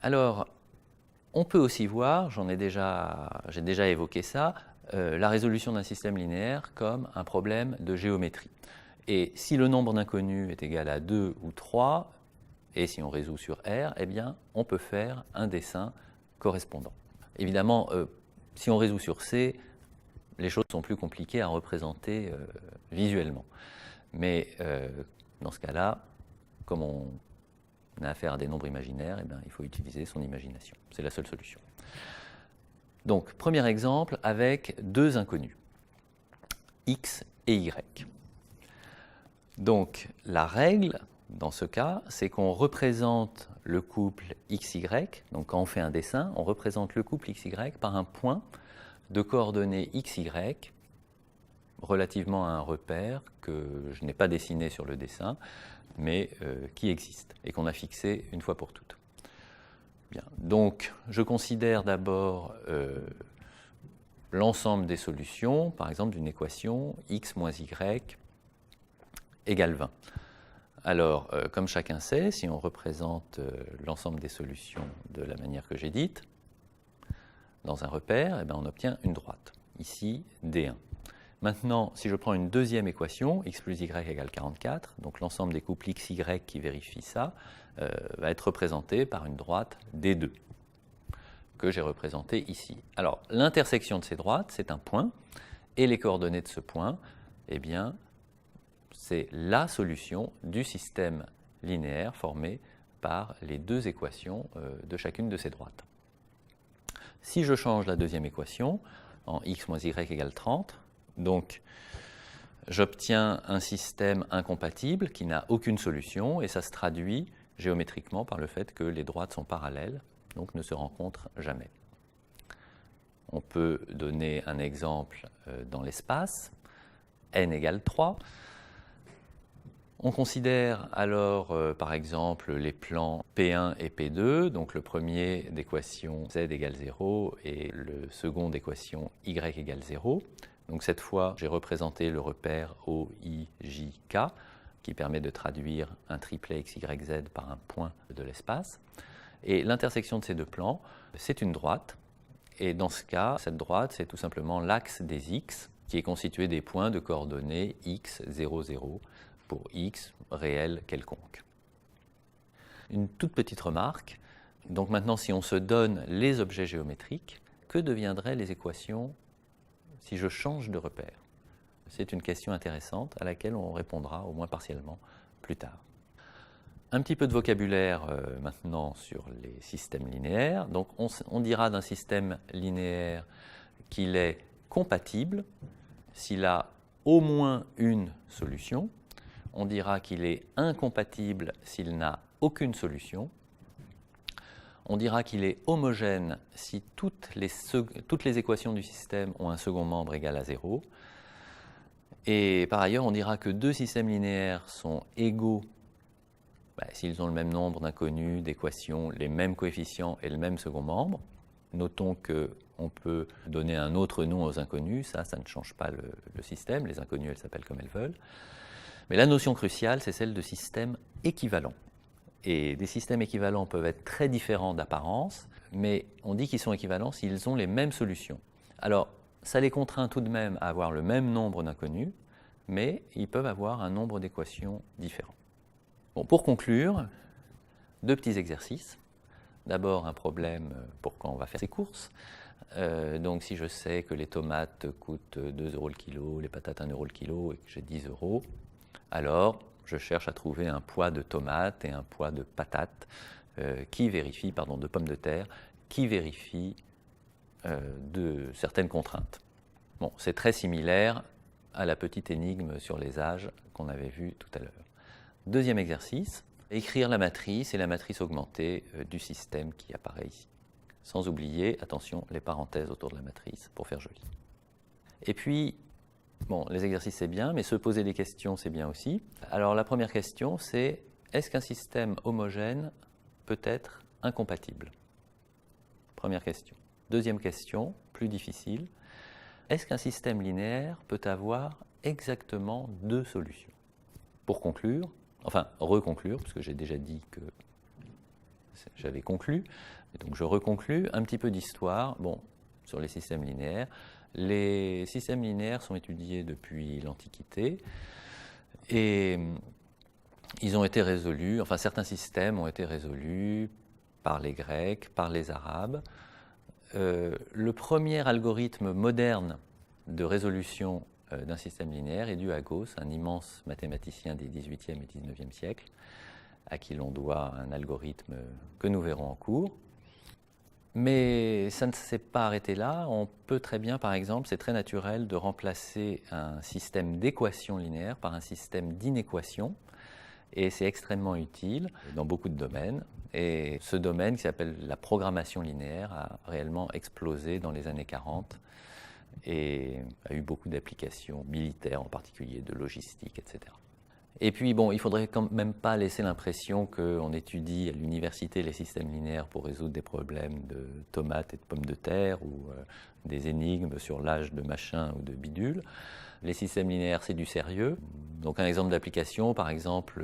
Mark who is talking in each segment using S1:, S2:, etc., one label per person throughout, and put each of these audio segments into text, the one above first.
S1: Alors, on peut aussi voir, j'ai déjà évoqué ça, la résolution d'un système linéaire comme un problème de géométrie. Et si le nombre d'inconnus est égal à 2 ou 3, et si on résout sur R, eh bien, on peut faire un dessin correspondant. Évidemment, si on résout sur C, les choses sont plus compliquées à représenter visuellement. Mais dans ce cas-là, comme on a affaire à des nombres imaginaires, eh bien, il faut utiliser son imagination. C'est la seule solution. Donc, premier exemple avec deux inconnus, x et y. Donc, la règle, dans ce cas, c'est qu'on représente le couple xy. Donc, quand on fait un dessin, on représente le couple xy par un point de coordonnées xy relativement à un repère que je n'ai pas dessiné sur le dessin, mais qui existe et qu'on a fixé une fois pour toutes. Bien. Donc, je considère d'abord l'ensemble des solutions, par exemple d'une équation x moins y égale 20. Alors, comme chacun sait, si on représente l'ensemble des solutions de la manière que j'ai dite, dans un repère, eh bien, on obtient une droite, ici D1. Maintenant, si je prends une deuxième équation, x plus y égale 44, donc l'ensemble des couples xy qui vérifient ça, va être représenté par une droite D2, que j'ai représentée ici. Alors, l'intersection de ces droites, c'est un point, et les coordonnées de ce point, eh bien, c'est la solution du système linéaire formé par les deux équations de chacune de ces droites. Si je change la deuxième équation en x moins y égale 30, donc j'obtiens un système incompatible qui n'a aucune solution et ça se traduit géométriquement par le fait que les droites sont parallèles, donc ne se rencontrent jamais. On peut donner un exemple dans l'espace, n égale 3. On considère alors, par exemple, les plans P1 et P2, donc le premier d'équation z égale 0 et le second d'équation y égale 0. Donc cette fois, j'ai représenté le repère OIJK, qui permet de traduire un triplet XYZ par un point de l'espace. Et l'intersection de ces deux plans, c'est une droite. Et dans ce cas, cette droite, c'est tout simplement l'axe des x, qui est constitué des points de coordonnées x, 0, 0, pour x réel quelconque. Une toute petite remarque. Donc maintenant, si on se donne les objets géométriques, que deviendraient les équations si je change de repère? C'est une question intéressante à laquelle on répondra, au moins partiellement, plus tard. Un petit peu de vocabulaire maintenant sur les systèmes linéaires. Donc on dira d'un système linéaire qu'il est compatible s'il a au moins une solution. On dira qu'il est incompatible s'il n'a aucune solution. On dira qu'il est homogène si toutes les équations du système ont un second membre égal à 0. Et par ailleurs, on dira que deux systèmes linéaires sont égaux s'ils ont le même nombre d'inconnus, d'équations, les mêmes coefficients et le même second membre. Notons qu'on peut donner un autre nom aux inconnus, ça ne change pas le système, les inconnus elles s'appellent comme elles veulent. Mais la notion cruciale, c'est celle de système équivalent. Et des systèmes équivalents peuvent être très différents d'apparence, mais on dit qu'ils sont équivalents s'ils ont les mêmes solutions. Alors, ça les contraint tout de même à avoir le même nombre d'inconnus, mais ils peuvent avoir un nombre d'équations différents. Bon, pour conclure, deux petits exercices. D'abord, un problème pour quand on va faire ses courses. Donc, si je sais que les tomates coûtent 2 € le kilo, les patates 1 € le kilo et que j'ai 10 €, alors je cherche à trouver un poids de tomates et un poids de patates de pommes de terre, qui vérifient de certaines contraintes. Bon, c'est très similaire à la petite énigme sur les âges qu'on avait vue tout à l'heure. Deuxième exercice, écrire la matrice et la matrice augmentée du système qui apparaît ici. Sans oublier, attention, les parenthèses autour de la matrice pour faire joli. Et puis, bon, les exercices c'est bien, mais se poser des questions c'est bien aussi. Alors la première question c'est, est-ce qu'un système homogène peut être incompatible? Première question. Deuxième question, plus difficile, est-ce qu'un système linéaire peut avoir exactement deux solutions? Pour conclure, enfin reconclure, parce que j'ai déjà dit que j'avais conclu. Et donc je reconclus un petit peu d'histoire sur les systèmes linéaires. Les systèmes linéaires sont étudiés depuis l'Antiquité et ils ont été résolus, enfin certains systèmes ont été résolus par les Grecs, par les Arabes. Le premier algorithme moderne de résolution d'un système linéaire est dû à Gauss, un immense mathématicien des XVIIIe et XIXe siècles, à qui l'on doit un algorithme que nous verrons en cours. Mais ça ne s'est pas arrêté là. On peut très bien, par exemple, c'est très naturel de remplacer un système d'équations linéaires par un système d'inéquations. Et c'est extrêmement utile dans beaucoup de domaines. Et ce domaine qui s'appelle la programmation linéaire a réellement explosé dans les années 40 et a eu beaucoup d'applications militaires en particulier, de logistique, etc. Et puis il ne faudrait quand même pas laisser l'impression qu'on étudie à l'université les systèmes linéaires pour résoudre des problèmes de tomates et de pommes de terre ou des énigmes sur l'âge de machin ou de bidule. Les systèmes linéaires, c'est du sérieux. Donc un exemple d'application, par exemple,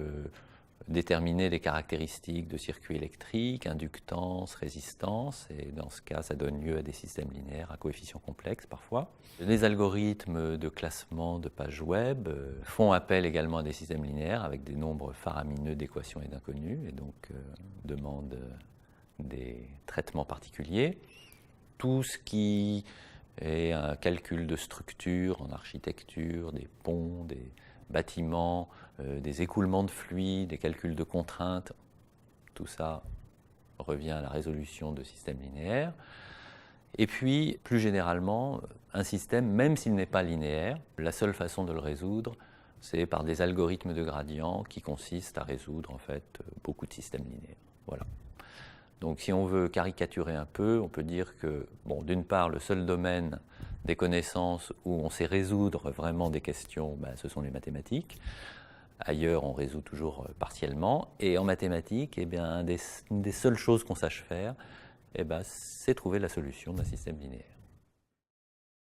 S1: déterminer les caractéristiques de circuits électriques, inductance, résistance, et dans ce cas, ça donne lieu à des systèmes linéaires à coefficients complexes parfois. Les algorithmes de classement de pages web font appel également à des systèmes linéaires avec des nombres faramineux d'équations et d'inconnus, et donc demandent des traitements particuliers. Tout ce qui est un calcul de structure en architecture, des ponts, des bâtiments, des écoulements de fluides, des calculs de contraintes, tout ça revient à la résolution de systèmes linéaires. Et puis, plus généralement, un système, même s'il n'est pas linéaire, la seule façon de le résoudre, c'est par des algorithmes de gradient qui consistent à résoudre en fait beaucoup de systèmes linéaires. Voilà. Donc si on veut caricaturer un peu, on peut dire que, d'une part, le seul domaine des connaissances où on sait résoudre vraiment des questions, ce sont les mathématiques. Ailleurs, on résout toujours partiellement. Et en mathématiques, une des seules choses qu'on sache faire, c'est trouver la solution d'un système linéaire.